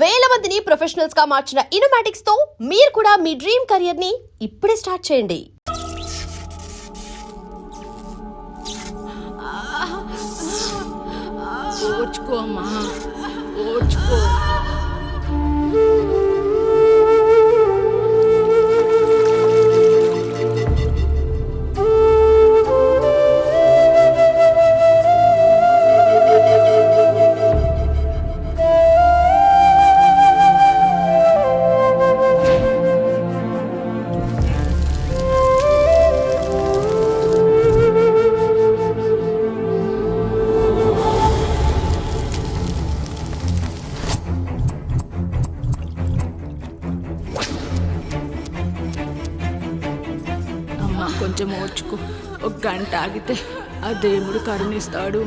వేల మందిని ప్రొఫెషనల్స్ గా మార్చిన ఇనోమాటిక్స్ తో మీరు కూడా మీ డ్రీమ్ కెరియర్ ని ఇప్పుడే స్టార్ట్ చేయండి. ఓర్చుకో అమ్మా, ఓర్చుకో. కొంచెం ఓర్చుకో, ఒక గంట ఆగితే ఆ దేవుడు కరుణిస్తాడు.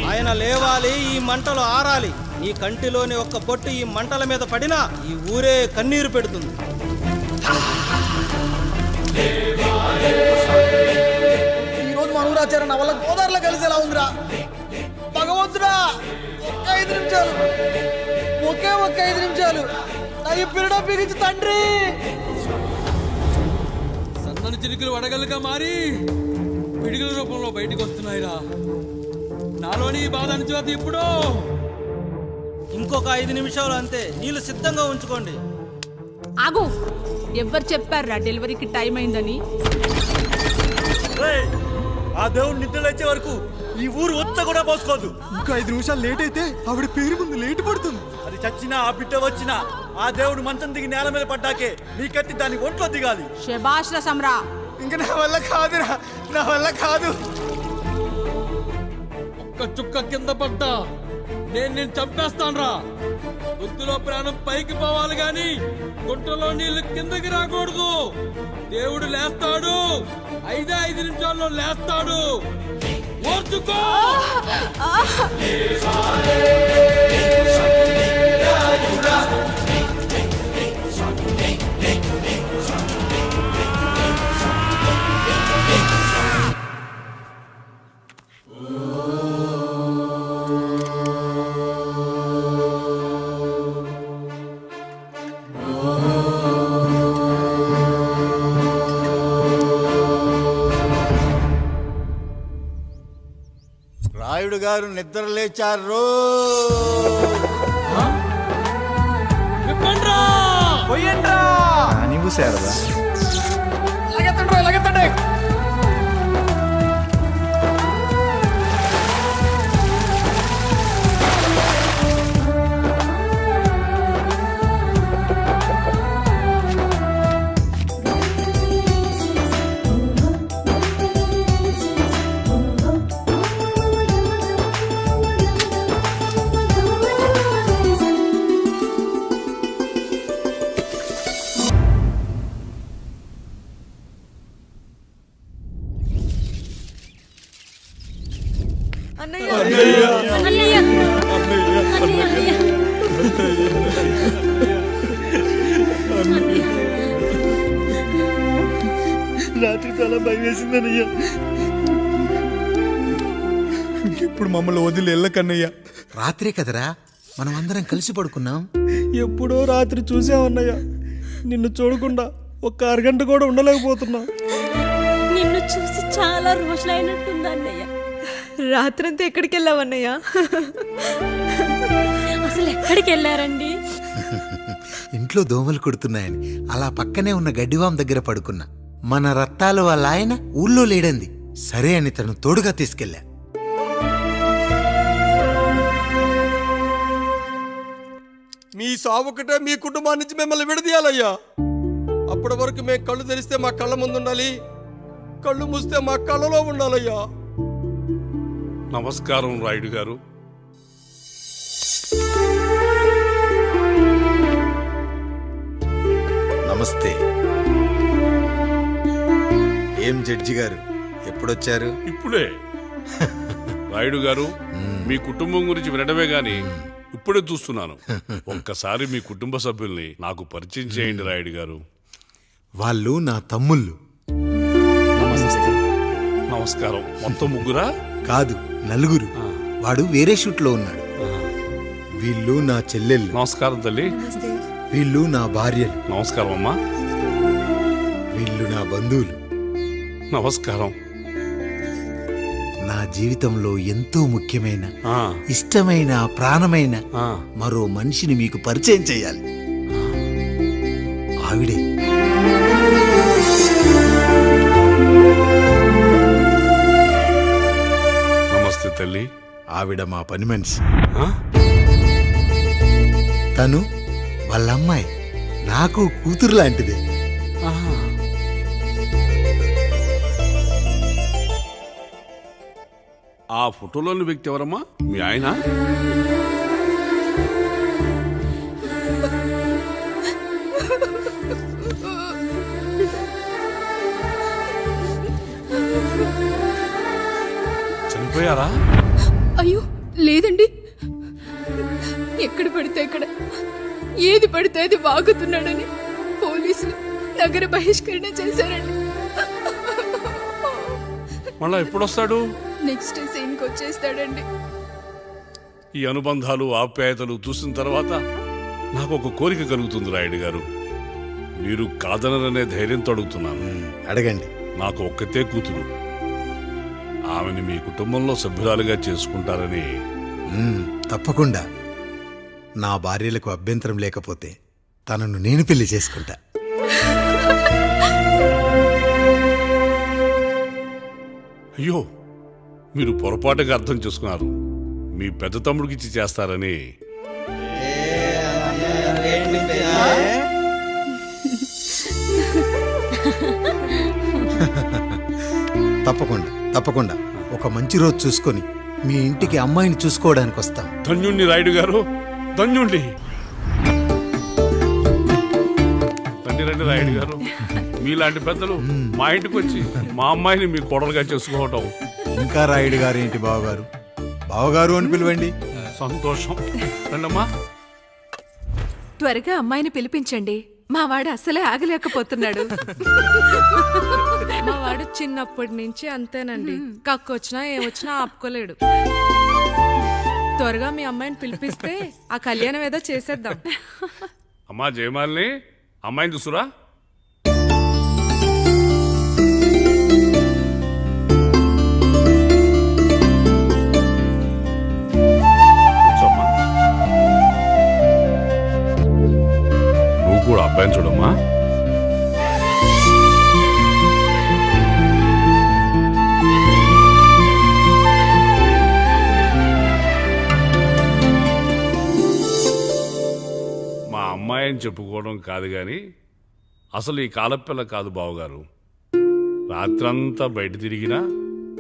ఆయన లేవాలి, ఈ మంటలు ఆరాలి. ఈ కంటిలోని ఒక్క పొట్టు ఈ మంటల మీద పడినా ఈ ఊరే కన్నీరు పెడుతుంది. ఈరోజు మన ఊరాచారం నా వల్ల గోదావరిలో కలిసేలా ఉందిరా. భగవంతుడా, ఒక్క 5 నిమిషాలు, ఒక్క 5 నిమిషాలు నా ఈ పిల్లడ పిలిచి తండ్రి. సన్నని చిరుకులు వడగలుగా మారి పిడుగుల రూపంలో బయటకు వస్తున్నాయిరా. నాలోని బాధ అనిచేది ఇప్పుడు. ఇంకొక 5 నిమిషాలు అంతే, నీళ్ళు సిద్ధంగా ఉంచుకోండి. ఆగు, ఎవరు చెప్పారా డెలివరీకి టైం అయిందని? ఆ దేవుడు నిద్ర లేచే వరకు ఈ ఊరు ఒత్త కూడా పోసుకోదు. ఇంకా 5 నిమిషాలు లేట్ అయితే ఆవిడ పేరు ముందు లేట్ పడుతుంది. అది చచ్చినా ఆ బిడ్డ వచ్చినా ఆ దేవుడు మంచం దిగి నేల మీద పడ్డాకే నీ కత్తి దాని ఒంట్లో దిగాలి. శభాష్ రా సమ్రా. ఇంకా నా వల్ల కాదురా, నా వల్ల కాదు. ఒక్క చుక్క కింద పడ్డా నేను చంపేస్తానురా. గుర్తులో ప్రాణం పైకి పోవాలి గాని గుంటలో నీళ్లు కిందకి రాకూడదు. దేవుడు లేస్తాడు, 5 నిమిషాల్లో లేస్తాడు. ఓర్చుకో. రాయుడు గారు నిద్ర లేచారు. నీవు శారదా లగెత్తండి. రాత్రి చాలా భయం వేసిందనయ్యా. ఇప్పుడు మమ్మల్ని వదిలి వెళ్ళకన్నయ్యా. రాత్రే కదరా మనం అందరం కలిసి పడుకున్నాం. ఎప్పుడో రాత్రి చూసామన్నయ్యా, నిన్ను చూడకుండా ఒక్క అరగంట కూడా ఉండలేకపోతున్నా. నిన్ను చూసి చాలా రోజులైనట్టుంది అన్నయ్య. రాత్రంతా ఎక్కడికి వెళ్ళావన్నయ్య? అసలు ఎక్కడికి వెళ్ళారండి? ఇంట్లో దోమలు కుడుతున్నాయని అలా పక్కనే ఉన్న గడ్డివాం దగ్గర పడుకున్నా. మన రత్తాలు వాళ్ళ ఆయన ఊళ్ళో లేడంది. సరే అని తను తోడుగా తీసుకెళ్ళా. మీ సావుకటే మీ కుటుంబాన్ని నుంచి మిమ్మల్ని విడదీయాలయ్యా. అప్పటి వరకు మేము కళ్ళు తెరిస్తే మా కళ్ళ ముందు ఉండాలి, కళ్ళు మూస్తే మా కళ్ళలో ఉండాలయ్యా. నమస్కారం రాయుడు గారు. నమస్తే. ఏం జడ్జి గారు ఎప్పుడొచ్చారు? ఇప్పుడే. రాయుడు గారు, మీ కుటుంబం గురించి వినడమే గాని ఇప్పుడే చూస్తున్నాను. ఒక్కసారి మీ కుటుంబ సభ్యుల్ని నాకు పరిచయం చేయండి రాయుడు గారు. వాళ్ళు నా తమ్ముళ్ళు. నమస్కారం. మొత్తం ముగ్గురా? కాదు, నలుగురు. వాడు వేరే షూట్లో ఉన్నాడు. వీళ్ళు నా చెల్లెళ్ళు. నమస్కారం తల్లి. వీళ్ళు నా భార్యలు. నమస్కారం అమ్మా. వీళ్ళు నా బంధువులు. నమస్కారం. నా జీవితంలో ఎంతో ముఖ్యమైన, ఆ, ఇష్టమైన, ప్రాణమైన ఆ. మరో మనిషిని మీకు పరిచయం చేయాలి. ఆవిడే నమస్తే తల్లి. ఆవిడ మా పని మనిషి. ఆ? తను వాళ్ళ అమ్మాయి. నాకు కూతురు లాంటిదే. ఆహా. ఆ ఫోటోలోని వ్యక్తి ఎవరమ్మా? మీ ఆయన? చనిపోయారా? అయ్యో లేదండి, ఎక్కడ పడితే అక్కడ ఏది పడితే అది వాగుతున్నాడని పోలీసులు నగర బహిష్కరణ చేశారండి. మళ్ళా ఎప్పుడొస్తాడు? నెక్స్ట్ సీన్కి వచ్చేస్తాడండి. ఈ అనుబంధాలు, ఆప్యాయతలు చూసిన తర్వాత నాకు ఒక కోరిక కలుగుతుంది రాయుడు గారు. మీరు కాదనరనే ధైర్యంతో అడుగుతున్నాను. అడగండి. నాకు ఒక్కతే కూతురు. ఆమెని మీ కుటుంబంలో సభ్యురాలుగా చేసుకుంటారని. తప్పకుండా. నా భార్యలకు అభ్యంతరం లేకపోతే తనను నేను పెళ్లి చేసుకుంటా. అయ్యో, మీరు పొరపాటుగా అర్థం చేసుకున్నారు. మీ పెద్ద తమ్ముడికి ఇచ్చి చేస్తారని. తప్పకుండా తప్పకుండా ఒక మంచి రోజు చూసుకొని మీ ఇంటికి అమ్మాయిని చూసుకోవడానికి వస్తాం. ధన్యుణ్ణి రాయుడు గారు, ధన్యుణ్ణి. రండి రండి రాయుడు గారు. మీలాంటి పెద్దలు మా ఇంటికి వచ్చి మా అమ్మాయిని మీ కోడలుగా చేసుకోవటం. ఇంకా రాయుడు గారు ఏంటి బావగారు? బావగారు అని పిలవండి. సంతోషం. రండమ్మా. త్వరగా అమ్మాయిని పిలిపించండి. మా వాడు అసలే ఆగలేకపోతున్నాడు. మా వాడు చిన్నప్పటి నుంచి అంతేనండి, కక్కొచ్చినా ఏమొచ్చినా ఆపుకోలేడు. త్వరగా మీ అమ్మాయిని పిలిపిస్తే ఆ కళ్యాణం ఏదో చేసేద్దాం. అమ్మా జయమాలిని, అమ్మాయిని చూసురా. కూర్చోమ్మా. నువ్వు కూడా అబ్బాయిని చూడమ్మా. మా అమ్మాయి అని చెప్పుకోవడం కాదు కానీ అసలు ఈ కాలపిల్ల కాదు బావగారు. రాత్రంతా బయట తిరిగినా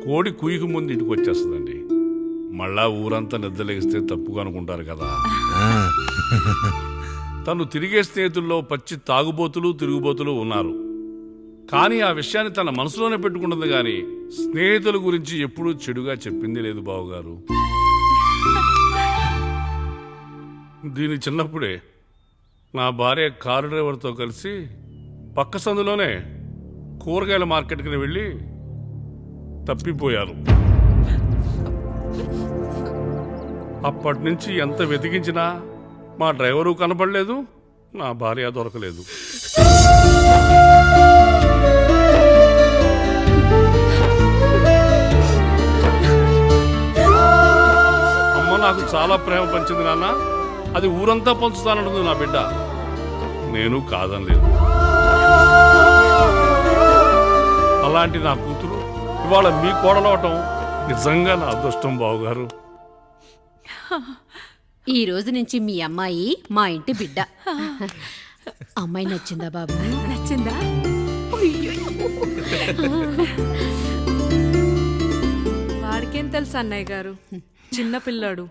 కోడి కుయ్యకు ముందు ఇంటికి వచ్చేస్తుందండి. మళ్ళా ఊరంతా నిద్రలేగిస్తే తప్పుగా అనుకుంటారు కదా. తను తిరిగే స్నేహితుల్లో పచ్చి తాగుబోతులు, తిరుగుబోతులు ఉన్నారు. కానీ ఆ విషయాన్ని తన మనసులోనే పెట్టుకుంటుంది కానీ స్నేహితుల గురించి ఎప్పుడూ చెడుగా చెప్పింది లేదు బావగారు. దీని చిన్నప్పుడే నా భార్య కారు డ్రైవర్తో కలిసి పక్క సందులోనే కూరగాయల మార్కెట్కి వెళ్ళి తప్పిపోయారు. అప్పటి నుంచి ఎంత వెతికించినా మా డ్రైవరు కనపడలేదు, నా భార్య దొరకలేదు. అమ్మ నాకు చాలా ప్రేమ పంచింది నాన్న. అది ఊరంతా పంచుతానంటుంది నా బిడ్డ. నేను కాదనలేదు. అలాంటి నా కూతురు ఇవాళ మీ కోడలవటం నిజంగా నా అదృష్టం బావగారు. ఈ రోజు నుంచి మీ అమ్మాయి మా ఇంటి బిడ్డ. అమ్మాయి నచ్చిందా బాబు? నచ్చిందా? వాడికేం తెలుసు అన్నయ్య గారు, చిన్న పిల్లాడు.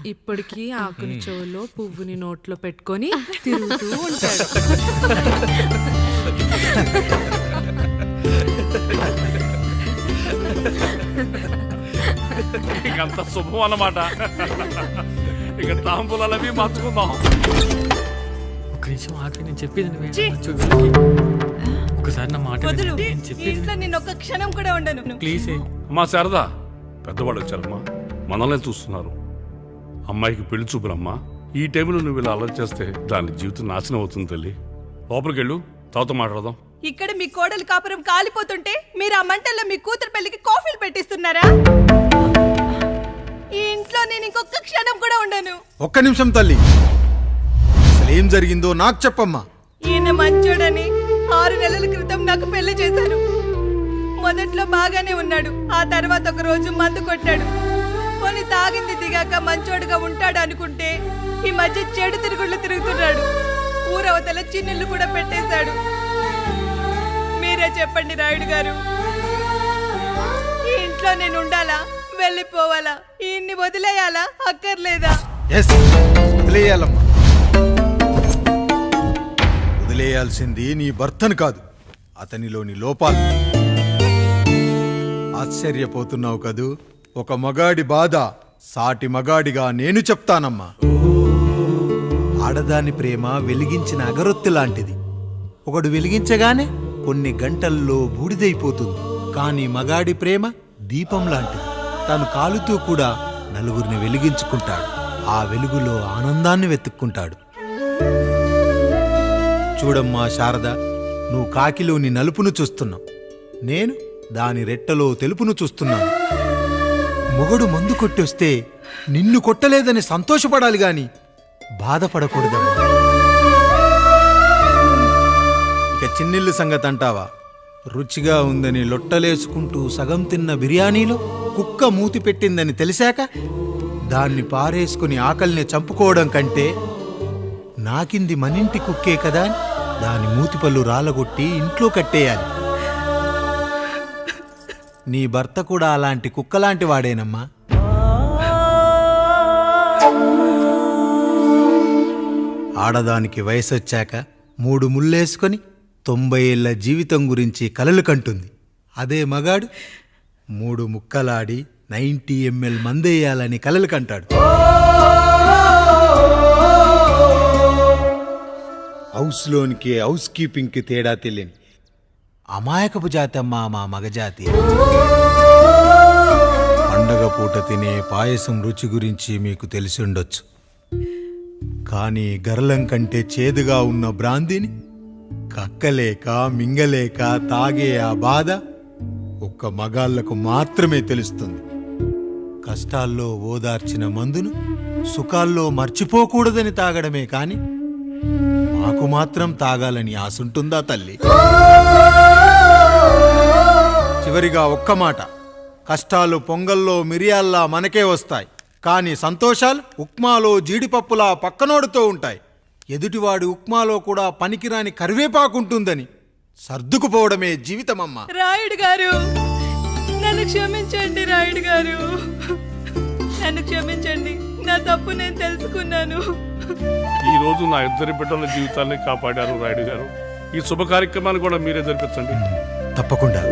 ఇప్పటికీ ఆకుని చెవులో పువ్వుని నోట్లో పెట్టుకొని తిరుగుతూ ఉంటాడు. ఇకంత శుభం అన్నమాట. ఇక తాంబూలవి మార్చుకుందాం. ఒక్క నిమిషం ఆగి, నేను చెప్పేది ఒక్కసారి నా మాట వదులు విను. నేను చెప్పేది ఇంట్లో నేను ఒక్క క్షణం కూడా ఉండను ప్లీజ్ అమ్మా శారదా పెద్దవాళ్ళు వచ్చారమ్మా మనల్ని చూస్తున్నారు. అమ్మాయికి పెళ్లి చూపురమ్మా. ఈ టైంలో నువ్వు ఇలా అలర్ట్ చేస్తే దాని జీవితం నాశనం అవుతుంది తల్లి. లోపలికి వెళ్ళు, తర్వాత మాట్లాడదాం. ఇక్కడ మీ కోడలు కాపురం కాలిపోతుంటే మీరు ఆ మంటల్లో మీ కూతురు పెళ్లికి కాఫీలు పెట్టిస్తున్నారా? ఈ ఇంట్లో నేను ఇంకొక క్షణం కూడా ఉండను. ఒక్క నిమిషం తల్లి, అసలేం జరిగిందో నాకు చెప్పమ్మా. ఈయన మంచోడని 6 నెలల క్రితం నాకు పెళ్లి చేశారు. మొదట్లో బాగానే ఉన్నాడు, ఆ తర్వాత ఒక రోజు మందు కొట్టాడు. పోనీ తాగింది దిగాక మంచోడుగా ఉంటాడు అనుకుంటే ఈ మధ్య చెడు తిరుగుళ్ళు తిరుగుతున్నాడు. ఊరవతల చిన్నిళ్ళు కూడా పెట్టేశాడు. మీరే చెప్పండి రాయుడు గారు, ఈ ఇంట్లో నేను ఉండాలా, వెళ్ళిపోవాలా, ఈయన్ని వదిలేయాలా, అక్కర్లేదా? ఎస్, వదిలేయాలమ్మా. వదిలేయాల్సింది నీ భర్తను కాదు, అతనిలోని లోపాలు. ఆశ్చర్యపోతున్నావు కదూ? ఒక మగాడి బాధ సాటి మగాడిగా నేను చెప్తానమ్మా. ఆడదాని ప్రేమ వెలిగించిన అగరొత్తి లాంటిది. ఒకడు వెలిగించగానే కొన్ని గంటల్లో బూడిదైపోతుంది. కానీ మగాడి ప్రేమ దీపం లాంటిది. తను కాలుతూ కూడా నలుగురిని వెలిగించుకుంటాడు. ఆ వెలుగులో ఆనందాన్ని వెతుక్కుంటాడు. చూడమ్మా శారద, నువ్వు కాకిలోని నలుపును చూస్తున్నావు, నేను దాని రెట్టలో తెలుపును చూస్తున్నాను. మొగడు మందు కొట్టొస్తే నిన్ను కొట్టలేదని సంతోషపడాలి గాని బాధపడకూడదమ్మా. ఇక చిన్నిల్లు సంగతి అంటావా? రుచిగా ఉందని లొట్టలేసుకుంటూ సగం తిన్న బిర్యానీలో కుక్క మూతి పెట్టిందని తెలిసాక దాన్ని పారేసుకుని ఆకలిని చంపుకోవడం కంటే నాకింది మనింటి కుక్కే కదా అని దాని మూతిపళ్ళు రాలగొట్టి ఇంట్లో కట్టేయాలి. నీ భర్త కూడా అలాంటి కుక్కలాంటి వాడేనమ్మా. ఆడదానికి వయసొచ్చాక 3 ముళ్ళేసుకొని 90 ఏళ్ల జీవితం గురించి కలలు కంటుంది. అదే మగాడు 3 ముక్కలాడి 90 ml మందేయాలని కలలు కంటాడు. హౌస్లోనికి హౌస్ కీపింగ్కి తేడా తెలియని అమాయకపు జాతి అమ్మా మా మగజాతి. పండగ పూట తినే పాయసం రుచి గురించి మీకు తెలిసి ఉండొచ్చు. కానీ గర్లం కంటే చేదుగా ఉన్న బ్రాందీని కక్కలేక మింగలేక తాగే ఆ బాధ ఒక్క మగాళ్లకు మాత్రమే తెలుస్తుంది. కష్టాల్లో ఓదార్చిన మందును సుఖాల్లో మర్చిపోకూడదని తాగడమే కాని మాకు మాత్రం తాగాలని ఆశుంటుందా తల్లి? చివరిగా ఒక్క మాట, కష్టాలు పొంగల్లో మిరియాల్లా మనకే వస్తాయి, కానీ సంతోషాలు ఉప్మాలో జీడిపప్పులా పక్కనోడుతో ఉంటాయి. ఎదుటివాడి ఉప్మాలో కూడా పనికిరాని కరివేపాకుంటుందని సర్దుకుపోవడమే జీవితమమ్మా. రాయుడు గారు, నన్ను క్షమించండి. రాయుడు గారు, నన్ను క్షమించండి. నా తప్పు నేను తెలుసుకున్నాను. ఈ రోజు నా 2 బిడ్డల జీవితాన్ని కాపాడారు రాయుడు గారు. ఈ శుభ కార్యక్రమాన్ని కూడా మీరే జరిపించండి. తప్పకుండా.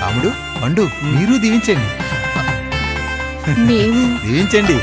రాముడు, పండు, మీరు దీవించండి. మేము దీవించండి.